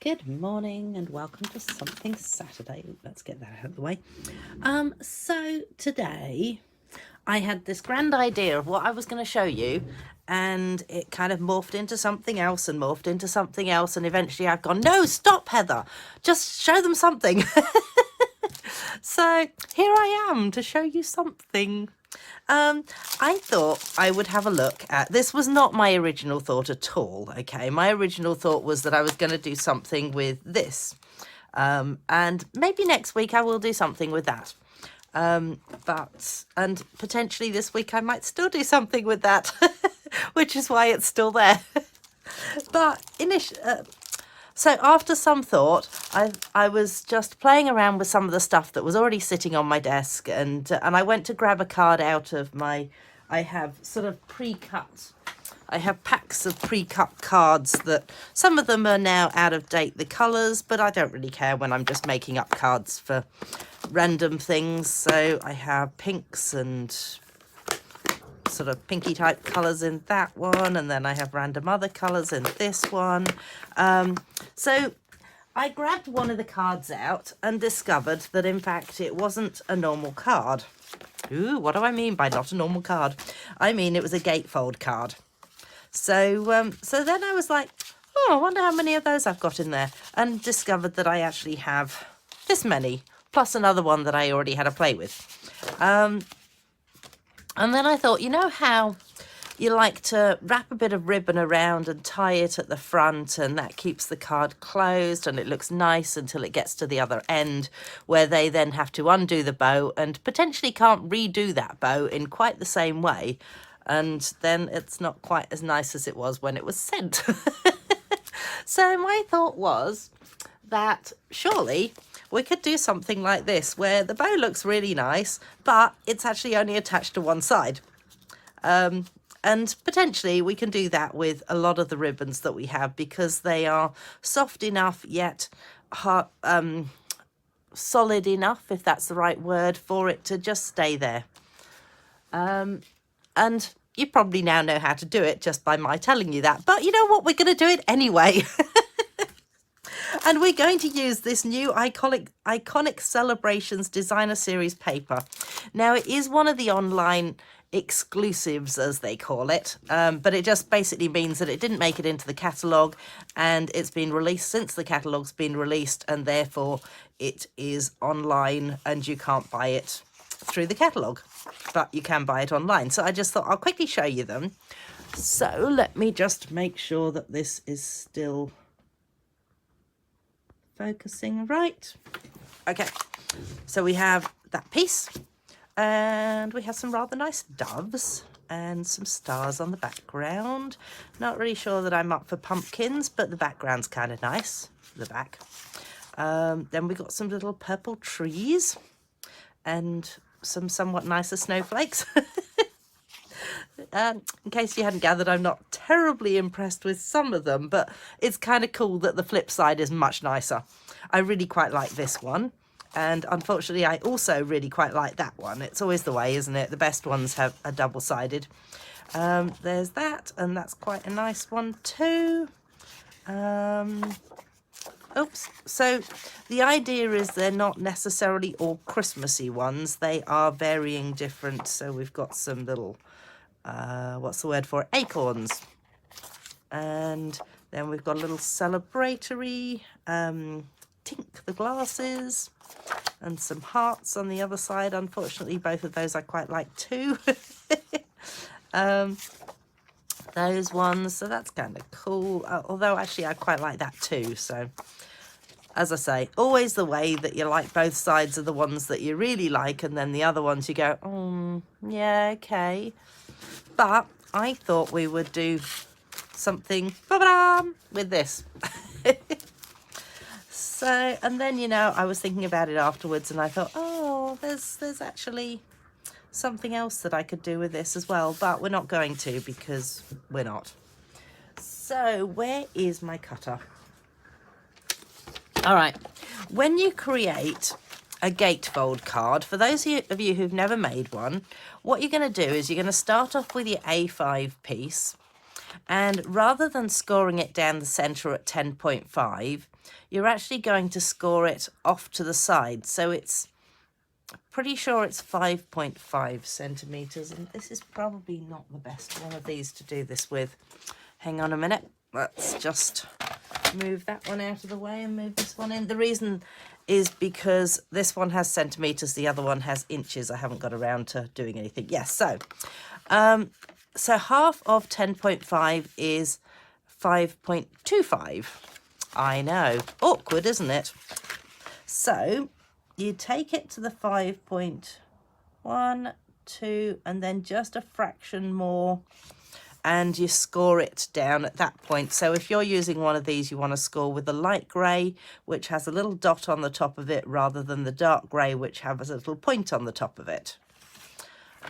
Good morning and welcome to Something Saturday. Let's get that out of the way. So today I had this grand idea of what I was going to show you, and it kind of morphed into something else and morphed into something else, and eventually I've gone, no, stop, Heather, just show them something. So here I am to show you something. I thought I would have a look at, this was not my original thought at all, okay? My original thought was that I was going to do something with this. And maybe next week I will do something with that. And potentially this week I might still do something with that, which is why it's still there. But so after some thought, I was just playing around with some of the stuff that was already sitting on my desk, and I went to grab a card out of my, I have sort of pre-cut, I have packs of pre-cut cards that some of them are now out of date, the colours, but I don't really care when I'm just making up cards for random things. So I have pinks and sort of pinky type colours in that one, and then I have random other colours in this one. So I grabbed one of the cards out and discovered that in fact it wasn't a normal card. Ooh, what do I mean by not a normal card? I mean it was a gatefold card. So so then I was like, oh, I wonder how many of those I've got in there, and discovered that I actually have this many, plus another one that I already had a play with. And then I thought, you know how you like to wrap a bit of ribbon around and tie it at the front, and that keeps the card closed and it looks nice until it gets to the other end, where they then have to undo the bow and potentially can't redo that bow in quite the same way. And then it's not quite as nice as it was when it was sent. So my thought was that surely we could do something like this, where the bow looks really nice, but it's actually only attached to one side. And potentially we can do that with a lot of the ribbons that we have, because they are soft enough yet solid enough, if that's the right word, for it to just stay there. And you probably now know how to do it just by my telling you that. But you know what? We're going to do it anyway. And we're going to use this new Iconic Celebrations Designer Series paper. Now, it is one of the online exclusives, as they call it, but it just basically means that it didn't make it into the catalogue, and it's been released since the catalogue's been released, and therefore it is online and you can't buy it through the catalogue, but you can buy it online. So I just thought I'll quickly show you them. So let me just make sure that this is still focusing right. Okay, so we have that piece, and we have some rather nice doves and some stars on the background. Not really sure that I'm up for pumpkins, but the background's kind of nice, the back. Then we got some little purple trees and some somewhat nicer snowflakes. In case you hadn't gathered, I'm not terribly impressed with some of them, but it's kind of cool that the flip side is much nicer. I really quite like this one, and unfortunately I also really quite like that one. It's always the way, isn't it? The best ones have a double-sided. There's that, and that's quite a nice one too. Oops. So the idea is they're not necessarily all Christmassy ones. They are varying different. So we've got some little, what's the word for it? Acorns. And then we've got a little celebratory, Tink the glasses, and some hearts on the other side. Unfortunately, both of those I quite like too. Those ones, so that's kind of cool, although actually I quite like that too. So as I say, always the way that you like both sides of the ones that you really like, and then the other ones you go, yeah, okay. But I thought we would do something with this. So, and then, you know, I was thinking about it afterwards, and I thought, oh, there's actually something else that I could do with this as well, but we're not going to, because we're not. So where is my cutter? All right, when you create a gatefold card, for those of you who've never made one, what you're going to do is you're going to start off with your A5 piece, and rather than scoring it down the centre at 10.5, you're actually going to score it off to the side. So it's pretty sure it's 5.5 centimetres, and this is probably not the best one of these to do this with. Hang on a minute. Let's just move that one out of the way and move this one in. The reason is because this one has centimetres, the other one has inches. I haven't got around to doing anything. Yes, so half of 10.5 is 5.25. I know, awkward, isn't it? So you take it to the 5.1, 2, and then just a fraction more, and you score it down at that point. So if you're using one of these, you want to score with the light grey, which has a little dot on the top of it, rather than the dark grey, which has a little point on the top of it.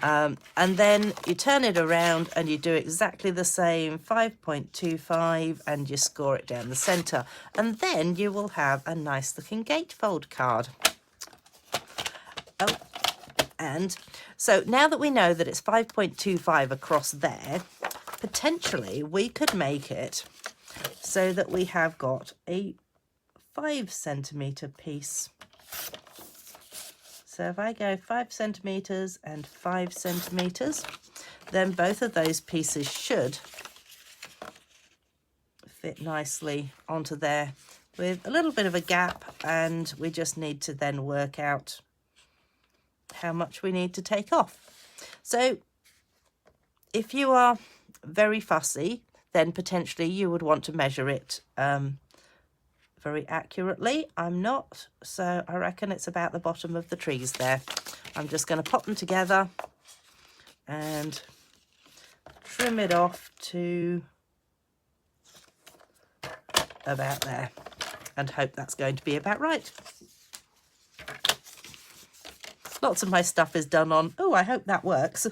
And then you turn it around and you do exactly the same, 5.25, and you score it down the centre. And then you will have a nice looking gatefold card. Oh, and so now that we know that it's 5.25 across there, potentially we could make it so that we have got a 5 centimetre piece. So if I go 5 centimetres and 5 centimetres, then both of those pieces should fit nicely onto there with a little bit of a gap, and we just need to then work out how much we need to take off. So if you are very fussy, then potentially you would want to measure it very accurately. I'm not, so I reckon it's about the bottom of the trees there. I'm just going to pop them together and trim it off to about there, and hope that's going to be about right. Lots of my stuff is done on, oh, I hope that works.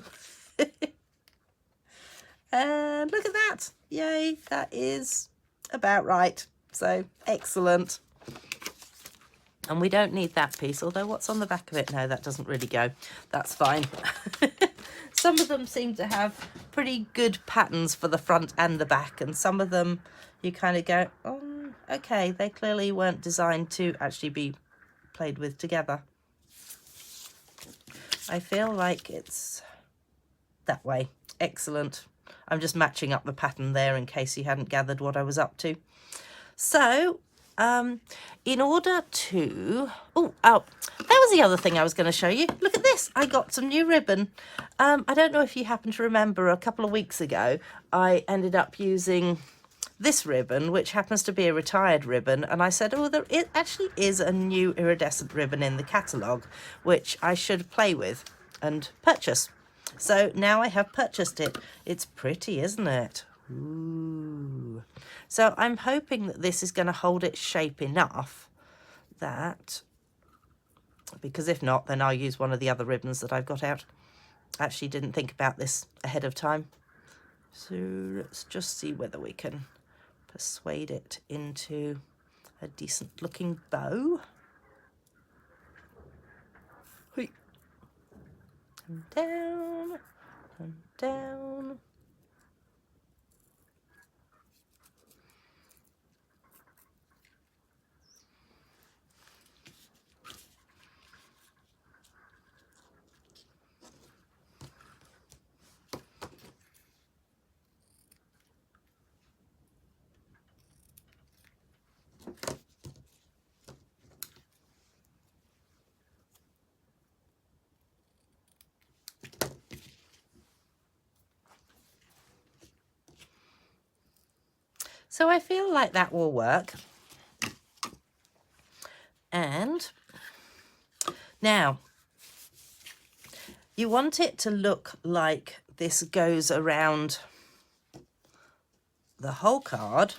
And look at that. Yay, that is about right. So excellent. And we don't need that piece, although what's on the back of it? No, that doesn't really go. That's fine. Some of them seem to have pretty good patterns for the front and the back, and some of them you kind of go, oh, okay, they clearly weren't designed to actually be played with together. I feel like it's that way. Excellent. I'm just matching up the pattern there in case you hadn't gathered what I was up to. So, in order to... Oh, that was the other thing I was going to show you. Look at this. I got some new ribbon. I don't know if you happen to remember, a couple of weeks ago, I ended up using this ribbon, which happens to be a retired ribbon. And I said, oh, there actually is a new iridescent ribbon in the catalogue, which I should play with and purchase. So now I have purchased it. It's pretty, isn't it? Ooh. So I'm hoping that this is going to hold its shape enough that, because if not, then I'll use one of the other ribbons that I've got out. Actually didn't think about this ahead of time. So let's just see whether we can persuade it into a decent looking bow. And down, and down. So I feel like that will work. And now you want it to look like this goes around the whole card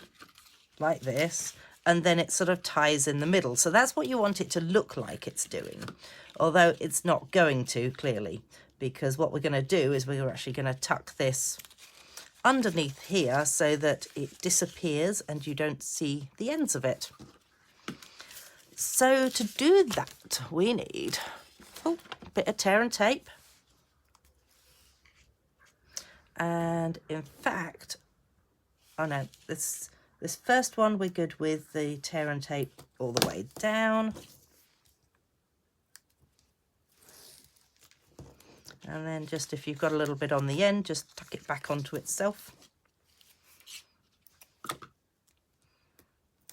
like this, and then it sort of ties in the middle. So that's what you want it to look like it's doing, although it's not going to, clearly, because what we're going to do is we're actually going to tuck this underneath here so that it disappears and you don't see the ends of it. So to do that, we need a bit of tear and tape. And in fact, oh no, this This first one we're good with the tear and tape all the way down. And then just if you've got a little bit on the end, just tuck it back onto itself.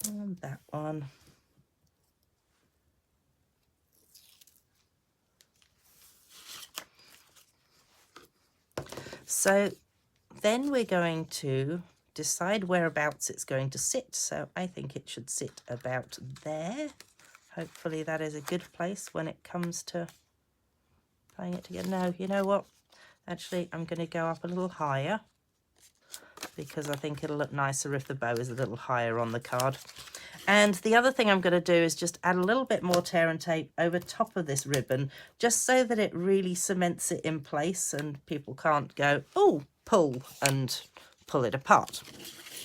And that one. So then we're going to decide whereabouts it's going to sit. So I think it should sit about there. Hopefully that is a good place when it comes to tying it together. No, you know what? Actually, I'm going to go up a little higher because I think it'll look nicer if the bow is a little higher on the card. And the other thing I'm going to do is just add a little bit more tear and tape over top of this ribbon, just so that it really cements it in place and people can't go, oh, pull, and pull it apart.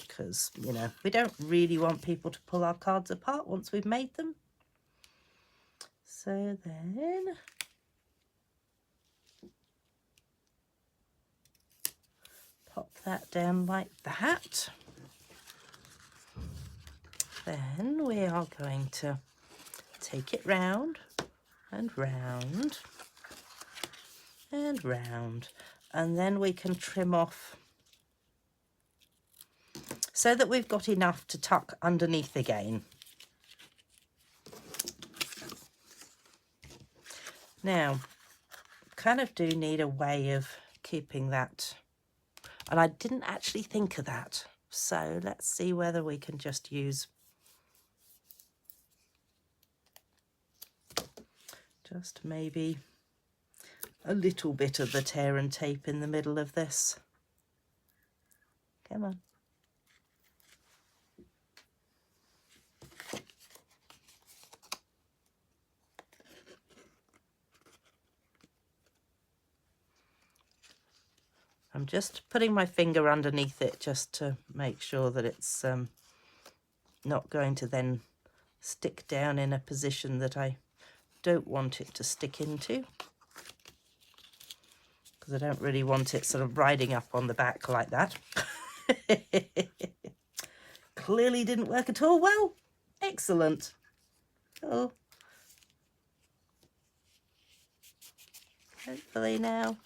Because, you know, we don't really want people to pull our cards apart once we've made them. So then pop that down like that. Then we are going to take it round and round and round, and then we can trim off so that we've got enough to tuck underneath again. Now, kind of do need a way of keeping that, and I didn't actually think of that, so let's see whether we can just use just maybe a little bit of the tear and tape in the middle of this. Come on. I'm just putting my finger underneath it just to make sure that it's not going to then stick down in a position that I don't want it to stick into, because I don't really want it sort of riding up on the back like that. Clearly didn't work at all well. Excellent. Oh, hopefully now.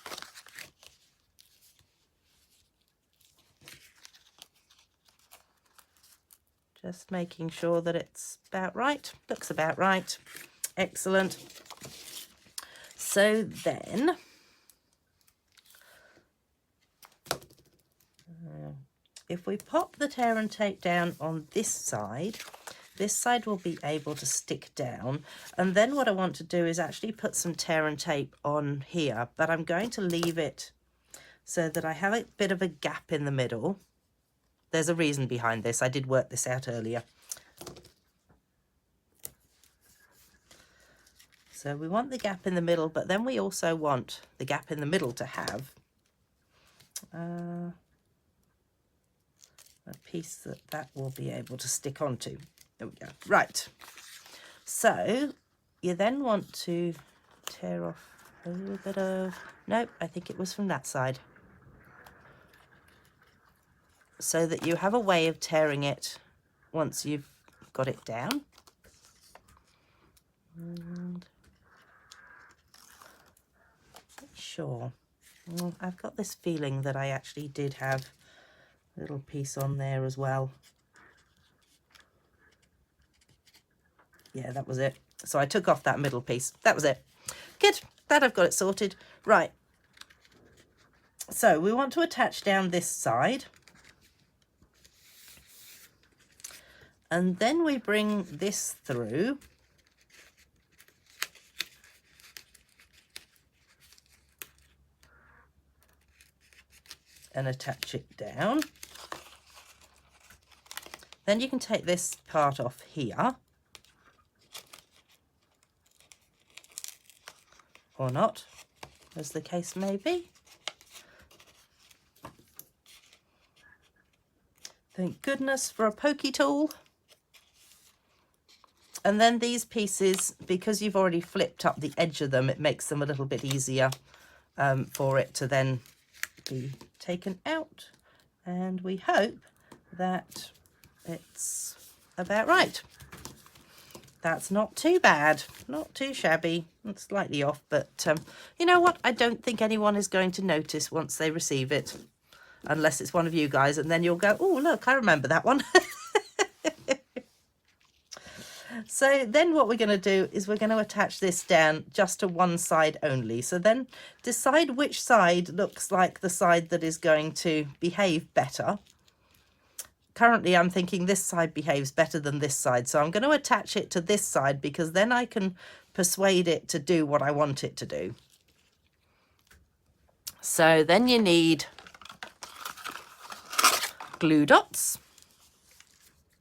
Just making sure that it's about right. Looks about right. Excellent. So then, if we pop the tear and tape down on this side will be able to stick down. And then what I want to do is actually put some tear and tape on here, but I'm going to leave it so that I have a bit of a gap in the middle. There's a reason behind this. I did work this out earlier. So we want the gap in the middle, but then we also want the gap in the middle to have a piece that will be able to stick onto. There we go. Right. So you then want to tear off a little bit of, nope, I think it was from that side. So that you have a way of tearing it once you've got it down. And sure. Well, I've got this feeling that I actually did have a little piece on there as well. Yeah, that was it. So I took off that middle piece. That was it. Good. That I've got it sorted. Right. So we want to attach down this side. And then we bring this through. And attach it down. Then you can take this part off here. Or not, as the case may be. Thank goodness for a pokey tool. And then these pieces, because you've already flipped up the edge of them, it makes them a little bit easier for it to then be taken out. And we hope that it's about right. That's not too bad, not too shabby. It's slightly off, but you know what? I don't think anyone is going to notice once they receive it, unless it's one of you guys, and then you'll go, oh, look, I remember that one. So then what we're going to do is we're going to attach this down just to one side only. So then decide which side looks like the side that is going to behave better. Currently I'm thinking this side behaves better than this side, so I'm going to attach it to this side because then I can persuade it to do what I want it to do. So then you need glue dots.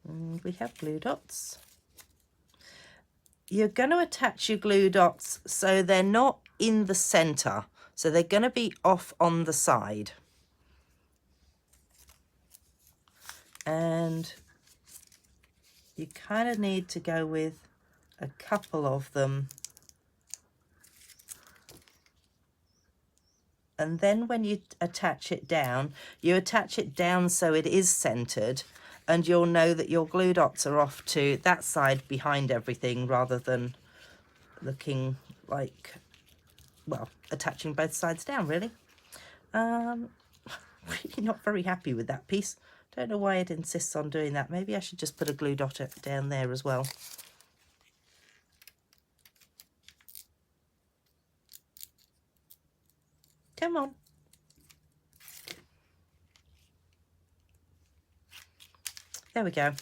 And we have glue dots. You're going to attach your glue dots so they're not in the center, so they're going to be off on the side. And you kind of need to go with a couple of them. And then when you attach it down, you attach it down so it is centered, and you'll know that your glue dots are off to that side behind everything rather than looking like, well, attaching both sides down, really. Really not very happy with that piece. Don't know why it insists on doing that. Maybe I should just put a glue dot down there as well. Come on. There we go.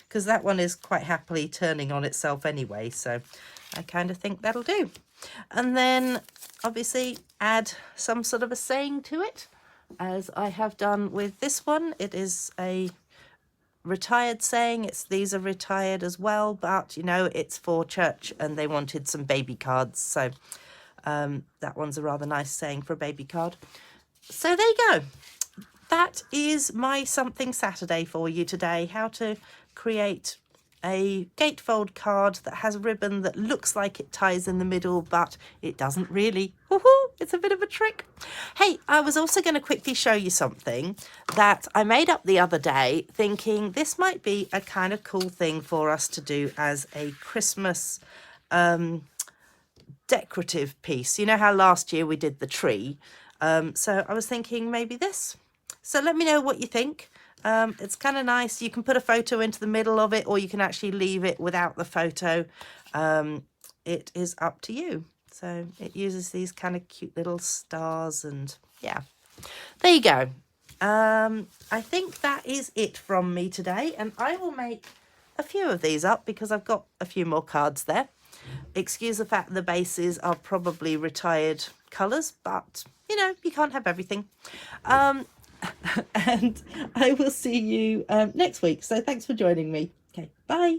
Because that one is quite happily turning on itself anyway, so I kind of think that'll do. And then obviously add some sort of a saying to it, as I have done with this one. It is a retired saying. These are retired as well, but you know, it's for church and they wanted some baby cards, so that one's a rather nice saying for a baby card. So there you go. That is my Something Saturday for you today. How to create a gatefold card that has a ribbon that looks like it ties in the middle, but it doesn't really. Woohoo! It's a bit of a trick. Hey, I was also going to quickly show you something that I made up the other day, thinking this might be a kind of cool thing for us to do as a Christmas decorative piece. You know how last year we did the tree? So I was thinking maybe this. So let me know what you think. It's kind of nice. You can put a photo into the middle of it, or you can actually leave it without the photo. It is up to you. So it uses these kind of cute little stars, and yeah, there you go. I think that is it from me today, and I will make a few of these up because I've got a few more cards there. Excuse the fact the bases are probably retired colours, but you know, you can't have everything. And I will see you next week. So thanks for joining me. Okay, bye.